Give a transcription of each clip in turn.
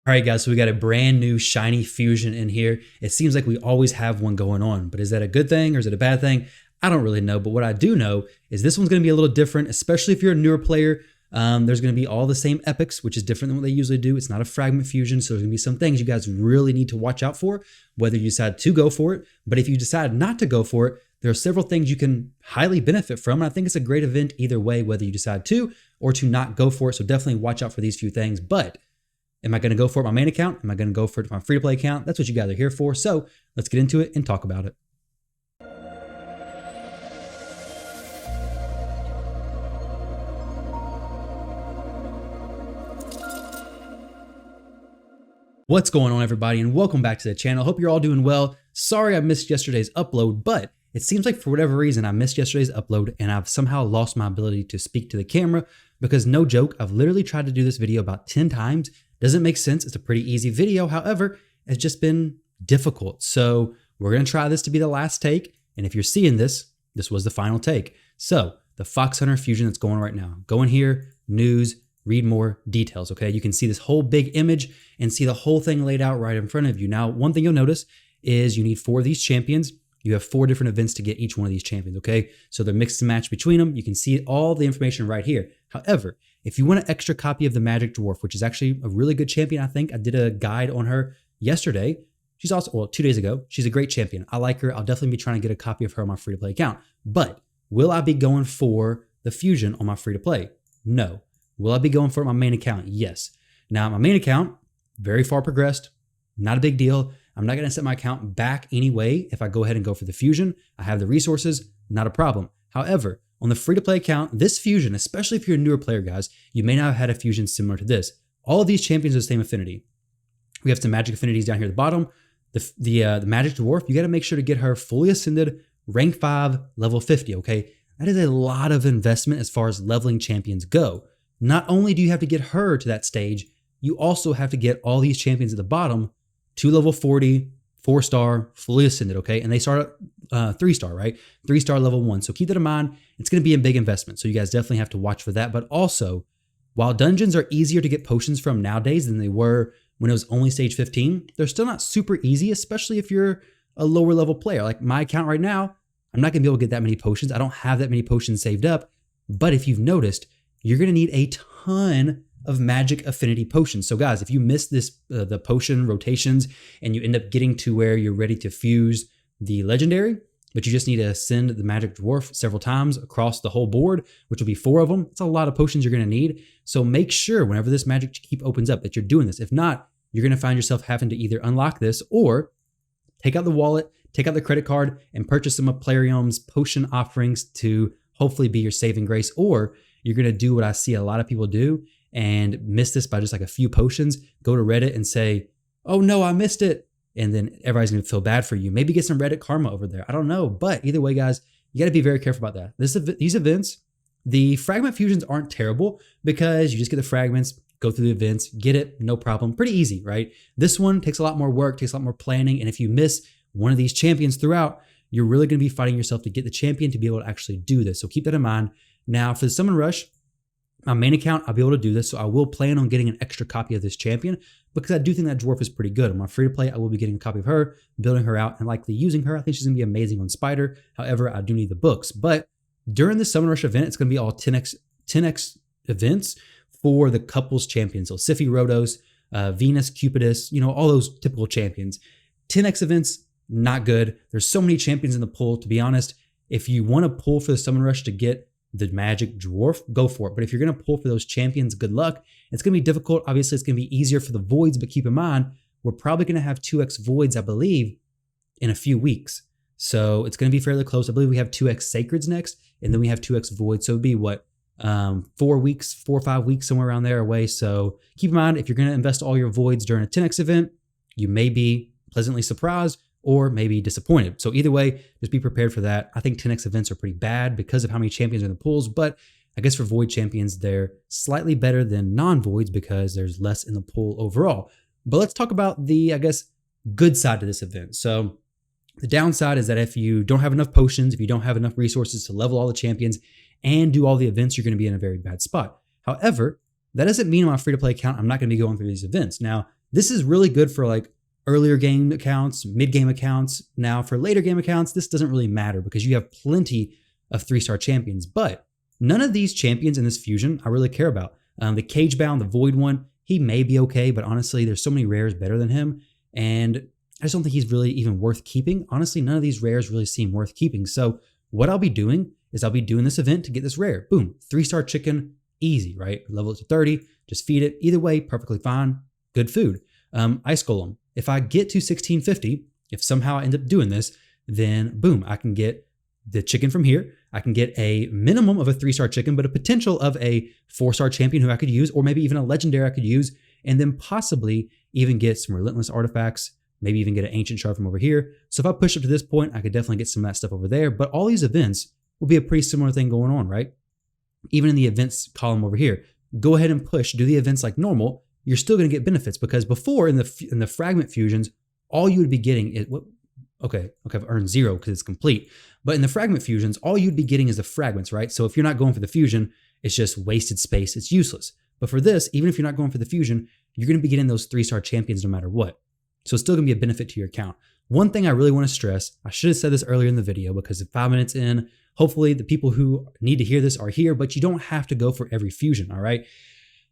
All right, guys, so we got a brand new shiny fusion in here. It seems like we always have one going on, but is that a good thing or is it a bad thing? I don't really know, but what I do know is this one's going to be a little different, especially if you're a newer player. There's going to be all the same epics, which is different than what they usually do. It's not a fragment fusion, so there's going to be some things you guys really need to watch out for, whether you decide to go for it. But if you decide not to go for it, there are several things you can highly benefit from, and I think it's a great event either way, whether you decide to or to not go for it. So definitely watch out for these few things. But am I going to go for it on my main account? Am I going to go for it on my free-to-play account? That's what you guys are here for. So let's get into it and talk about it. What's going on, everybody, and welcome back to the channel. Hope you're all doing well. Sorry I missed yesterday's upload, but it seems like for whatever reason I missed yesterday's upload and I've somehow lost my ability to speak to the camera because no joke, I've literally tried to do this video about 10 times. Doesn't make sense. It's a pretty easy video. However, it's just been difficult. So we're going to try this to be the last take. And if you're seeing this, this was the final take. So the Fox Hunter fusion that's going right now. Go in here, news, read more details, okay? You can see this whole big image and see the whole thing laid out right in front of you. Now, one thing you'll notice is you need 4 of these champions. You have 4 different events to get each one of these champions, okay? So they're mixed and matched between them. You can see all the information right here. However, if you want an extra copy of the Magic Dwarf, which is actually a really good champion, I think I did a guide on her yesterday. She's also, well, 2 days ago. She's a great champion. I like her. I'll definitely be trying to get a copy of her on my free-to-play account. But will I be going for the fusion on my free-to-play? No. Will I be going for my main account? Yes. Now, my main account, very far progressed, not a big deal. I'm not going to set my account back anyway if I go ahead and go for the fusion. I have the resources, not a problem. However, on the free-to-play account, this fusion, especially if you're a newer player, guys, you may not have had a fusion similar to this. All of these champions are the same affinity. We have some magic affinities down here at the bottom. The Magic Dwarf, you got to make sure to get her fully ascended, rank 5, level 50, okay? That is a lot of investment as far as leveling champions go. Not only do you have to get her to that stage, you also have to get all these champions at the bottom to level 40, 4-star, fully ascended, okay? And they start at 3-star, right? 3-star level 1. So keep that in mind. It's going to be a big investment. So you guys definitely have to watch for that. But also, while dungeons are easier to get potions from nowadays than they were when it was only stage 15, they're still not super easy, especially if you're a lower level player. Like my account right now, I'm not going to be able to get that many potions. I don't have that many potions saved up. But if you've noticed, you're going to need a ton of magic affinity potions. So guys, if you miss this, the potion rotations and you end up getting to where you're ready to fuse the legendary, but you just need to ascend the Magic Dwarf several times across the whole board, which will be 4 of them. It's a lot of potions you're going to need. So make sure whenever this Magic Keep opens up that you're doing this. If not, you're going to find yourself having to either unlock this or take out the wallet, take out the credit card and purchase some of Plarium's potion offerings to hopefully be your saving grace, or you're going to do what I see a lot of people do and miss this by just like a few potions, go to Reddit and say, oh no, I missed it. And then everybody's going to feel bad for you. Maybe get some Reddit karma over there. I don't know. But either way, guys, you got to be very careful about that. These events, the fragment fusions aren't terrible because you just get the fragments, go through the events, get it, no problem. Pretty easy, right? This one takes a lot more work, takes a lot more planning. And if you miss one of these champions throughout, you're really going to be fighting yourself to get the champion to be able to actually do this. So keep that in mind. Now for the Summon Rush, my main account, I'll be able to do this. So I will plan on getting an extra copy of this champion because I do think that dwarf is pretty good. On my free-to-play, I will be getting a copy of her, building her out, and likely using her. I think she's going to be amazing on Spider. However, I do need the books. But during the Summon Rush event, it's going to be all 10x events for the couples champions. So Siphi Rhodos, Venus, Cupidus, you know, all those typical champions. 10x events, not good. There's so many champions in the pool. To be honest, if you want to pull for the Summon Rush to get the Magic Dwarf, go for it. But if you're going to pull for those champions, good luck. It's going to be difficult. Obviously, it's going to be easier for the voids, but keep in mind, we're probably going to have 2x voids, I believe, in a few weeks. So it's going to be fairly close. I believe we have 2x sacreds next, and then we have 2x voids. So it'd be what, 4 or 5 weeks, somewhere around there away. So keep in mind, if you're going to invest all your voids during a 10x event, you may be pleasantly surprised or maybe disappointed. So either way, just be prepared for that. I think 10x events are pretty bad because of how many champions are in the pools, but I guess for void champions, they're slightly better than non-voids because there's less in the pool overall. But let's talk about the, I guess, good side to this event. So the downside is that if you don't have enough potions, if you don't have enough resources to level all the champions and do all the events, you're going to be in a very bad spot. However, that doesn't mean on my free-to-play account, I'm not going to be going through these events. Now, This is really good for like earlier game accounts, mid-game accounts. Now for later game accounts, this doesn't really matter because you have plenty of 3-star champions, but none of these champions in this fusion I really care about. The Cage Bound, the Void one, he may be okay, but honestly, there's so many rares better than him, and I just don't think he's really even worth keeping. Honestly, none of these rares really seem worth keeping. So what I'll be doing is I'll be doing this event to get this rare. Boom, 3-star chicken, easy, right? Level it to 30, just feed it. Either way, perfectly fine, good food. Ice Golem, if I get to 1650, if somehow I end up doing this, then boom, I can get the chicken from here. I can get a minimum of a 3-star chicken, but a potential of a 4-star champion who I could use, or maybe even a legendary I could use, and then possibly even get some relentless artifacts, maybe even get an ancient shard from over here. So if I push up to this point, I could definitely get some of that stuff over there, but all these events will be a pretty similar thing going on, right? Even in the events column over here, go ahead and push, do the events like normal, you're still going to get benefits, because before in the fragment fusions, all you would be getting is what? Okay, I've earned 0 because it's complete. But in the fragment fusions, all you'd be getting is the fragments, right? So if you're not going for the fusion, it's just wasted space. It's useless. But for this, even if you're not going for the fusion, you're going to be getting those 3-star champions no matter what. So it's still going to be a benefit to your account. One thing I really want to stress, I should have said this earlier in the video because 5 minutes in, hopefully the people who need to hear this are here, but you don't have to go for every fusion, all right?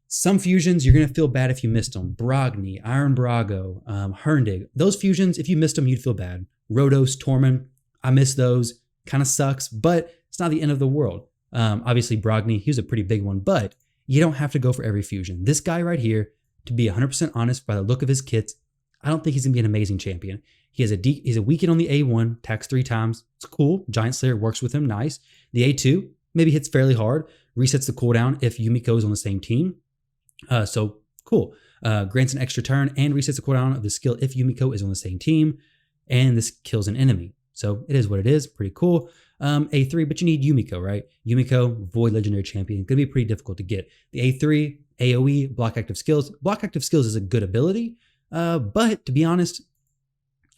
Some fusions, you're going to feel bad if you missed them. Brogni, Iron Brago, Herndig. Those fusions, if you missed them, you'd feel bad. Rhodos, Tormund, I missed those. Kind of sucks, but it's not the end of the world. Obviously, Brogni, he was a pretty big one, but you don't have to go for every fusion. This guy right here, to be 100% honest, by the look of his kits, I don't think he's going to be an amazing champion. He's a weaken on the A1, attacks 3 times. It's cool. Giant Slayer works with him, nice. The A2 maybe hits fairly hard, resets the cooldown if Yumiko is on the same team. So cool. Grants an extra turn and resets the cooldown of the skill if Yumiko is on the same team. And this kills an enemy. So it is what it is. Pretty cool. A3, but you need Yumiko, right? Yumiko, Void Legendary Champion. Going to be pretty difficult to get. The A3, AoE, Block Active Skills. Block Active Skills is a good ability. But to be honest,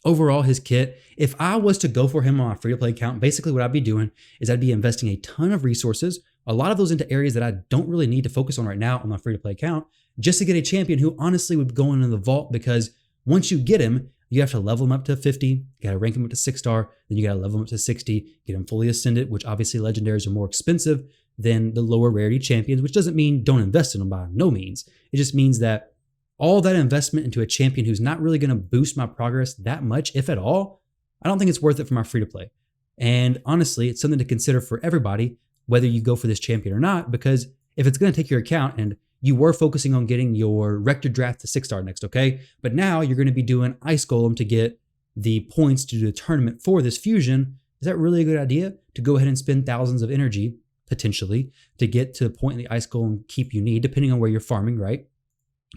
overall, his kit, if I was to go for him on a free-to-play account, basically what I'd be doing is I'd be investing a ton of resources, a lot of those into areas that I don't really need to focus on right now on my free-to-play account, just to get a champion who honestly would go into the vault, because once you get him, you have to level him up to 50, you got to rank him up to 6-star, then you got to level him up to 60, get him fully ascended, which obviously legendaries are more expensive than the lower rarity champions, which doesn't mean don't invest in them by no means. It just means that all that investment into a champion who's not really going to boost my progress that much, if at all, I don't think it's worth it for my free-to-play. And honestly, it's something to consider for everybody, whether you go for this champion or not, because if it's going to take your account, and you were focusing on getting your Rector Draft to 6-star next, okay? But now you're going to be doing Ice Golem to get the points to do the tournament for this fusion. Is that really a good idea? To go ahead and spend thousands of energy, potentially, to get to the point in the Ice Golem keep you need, depending on where you're farming, right?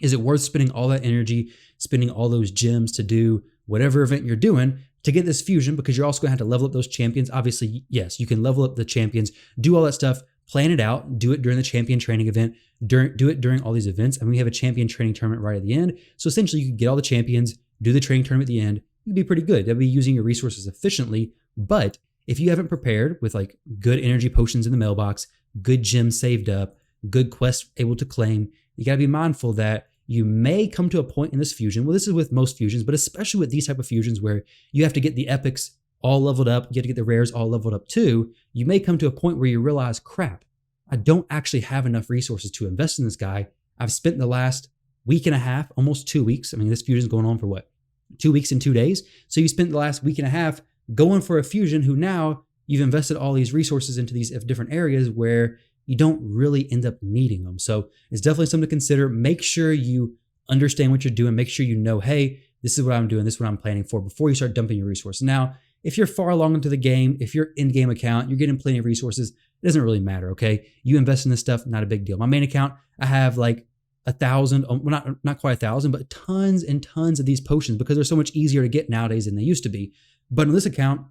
Is it worth spending all that energy, spending all those gems to do whatever event you're doing to get this fusion? Because you're also going to have to level up those champions. Obviously, yes, you can level up the champions, do all that stuff, plan it out, do it during the champion training event, do it during all these events. And we have a champion training tournament right at the end. So essentially, you can get all the champions, do the training tournament at the end. You'd be pretty good. That'd be using your resources efficiently. But if you haven't prepared with like good energy potions in the mailbox, good gems saved up, good quests able to claim, you got to be mindful that you may come to a point in this fusion. Well, this is with most fusions, but especially with these type of fusions where you have to get the epics all leveled up, you have to get the rares all leveled up too. You may come to a point where you realize, crap, I don't actually have enough resources to invest in this guy. I've spent the last week and a half, almost 2 weeks. I mean, this fusion is going on for what? 2 weeks and 2 days. So you spent the last week and a half going for a fusion who now you've invested all these resources into these different areas where you don't really end up needing them. So it's definitely something to consider. Make sure you understand what you're doing. Make sure you know, hey, this is what I'm doing. This is what I'm planning for before you start dumping your resources. Now, if you're far along into the game, if you're in-game account, you're getting plenty of resources, it doesn't really matter, okay? You invest in this stuff, not a big deal. My main account, I have like 1,000, well, not quite 1,000, but tons and tons of these potions because they're so much easier to get nowadays than they used to be. But on this account,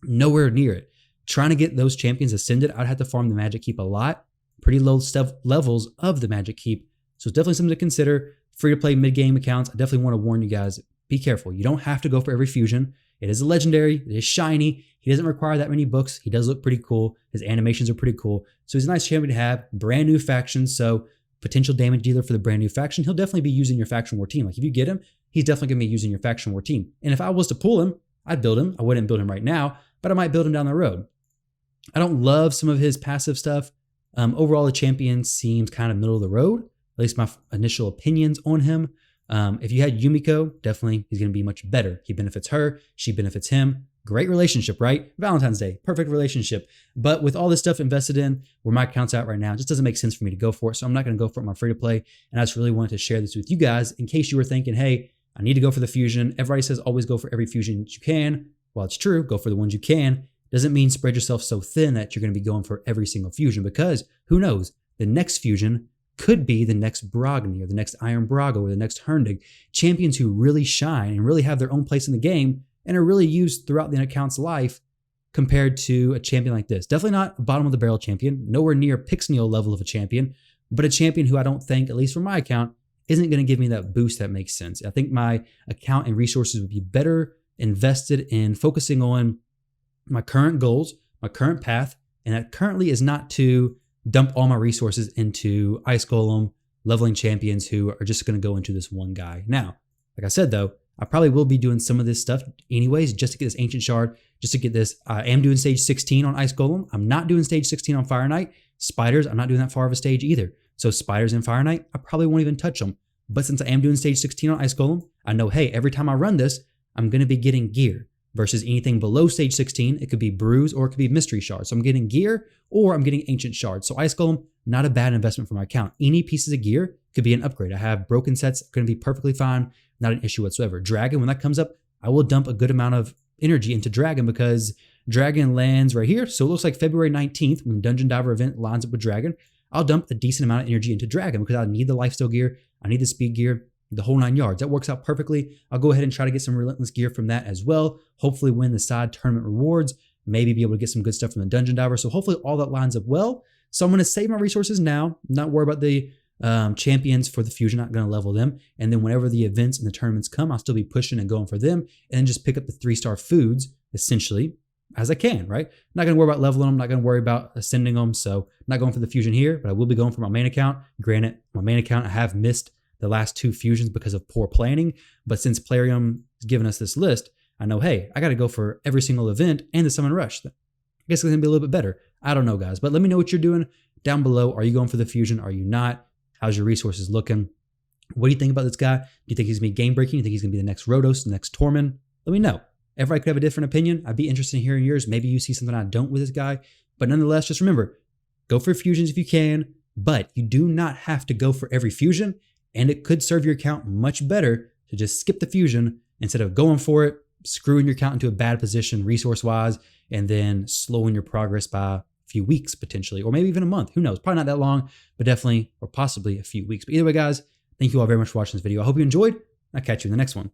nowhere near it. Trying to get those champions ascended, I'd have to farm the Magic Keep a lot. Pretty low levels of the Magic Keep. So it's definitely something to consider. Free-to-play mid-game accounts, I definitely want to warn you guys, be careful. You don't have to go for every fusion. It is a legendary. It is shiny. He doesn't require that many books. He does look pretty cool. His animations are pretty cool. So he's a nice champion to have. Brand new faction. So potential damage dealer for the brand new faction, he'll definitely be using your faction war team. Like if you get him, he's definitely going to be using your faction war team. And if I was to pull him, I'd build him. I wouldn't build him right now, but I might build him down the road. I don't love some of his passive stuff. Overall, the champion seems kind of middle of the road, at least my initial opinions on him. If you had Yumiko, definitely he's going to be much better. He benefits her, she benefits him. Great relationship, right? Valentine's Day, perfect relationship. But with all this stuff invested in, where my account's at right now, it just doesn't make sense for me to go for it. So I'm not going to go for it on my free to play. And I just really wanted to share this with you guys in case you were thinking, hey, I need to go for the fusion. Everybody says always go for every fusion that you can. Well, it's true. Go for the ones you can. Doesn't mean spread yourself so thin that you're going to be going for every single fusion, because who knows? The next fusion could be the next Brogni or the next Iron Brago or the next Herndig. Champions who really shine and really have their own place in the game and are really used throughout the account's life compared to a champion like this. Definitely not a bottom of the barrel champion, nowhere near Pixneo level of a champion, but a champion who I don't think, at least for my account, isn't going to give me that boost that makes sense. I think my account and resources would be better invested in focusing on my current goals, my current path, and that currently is not to dump all my resources into Ice Golem, leveling champions who are just going to go into this one guy. Now, like I said though, I probably will be doing some of this stuff anyways, just to get this Ancient Shard, just to get this. I am doing stage 16 on Ice Golem. I'm not doing stage 16 on Fire Knight. Spiders, I'm not doing that far of a stage either. So spiders and Fire Knight, I probably won't even touch them. But since I am doing stage 16 on Ice Golem, I know, hey, every time I run this, I'm going to be getting gear. Versus anything below stage 16, it could be Bruise or it could be Mystery Shard. So I'm getting gear or I'm getting Ancient Shard. So Ice Golem, not a bad investment for my account. Any pieces of gear could be an upgrade. I have broken sets, going to be perfectly fine, not an issue whatsoever. Dragon, when that comes up, I will dump a good amount of energy into Dragon because Dragon lands right here. So it looks like February 19th, when the Dungeon Diver event lines up with Dragon, I'll dump a decent amount of energy into Dragon because I need the lifesteal gear, I need the speed gear, the whole 9 yards. That works out perfectly. I'll go ahead and try to get some Relentless gear from that as well. Hopefully win the side tournament rewards, maybe be able to get some good stuff from the Dungeon Diver. So hopefully all that lines up well. So I'm going to save my resources now, not worry about the champions for the fusion, not going to level them. And then whenever the events and the tournaments come, I'll still be pushing and going for them and then just pick up the 3-star foods essentially as I can, right? Not going to worry about leveling them, not going to worry about ascending them. So I'm not going for the fusion here, but I will be going for my main account. Granted, my main account, I have missed the last 2 fusions because of poor planning. But since Plarium has given us this list, I know, hey, I got to go for every single event and the Summon Rush. I guess it's going to be a little bit better. I don't know, guys. But let me know what you're doing down below. Are you going for the fusion? Are you not? How's your resources looking? What do you think about this guy? Do you think he's going to be game breaking? Do you think he's going to be the next Rhodos, the next Tormund? Let me know. Everybody could have a different opinion. I'd be interested in hearing yours. Maybe you see something I don't with this guy. But nonetheless, just remember, go for fusions if you can. But you do not have to go for every fusion. And it could serve your account much better to just skip the fusion instead of going for it, screwing your account into a bad position resource-wise, and then slowing your progress by a few weeks potentially, or maybe even a month. Who knows? Probably not that long, but definitely or possibly a few weeks. But either way, guys, thank you all very much for watching this video. I hope you enjoyed. I'll catch you in the next one.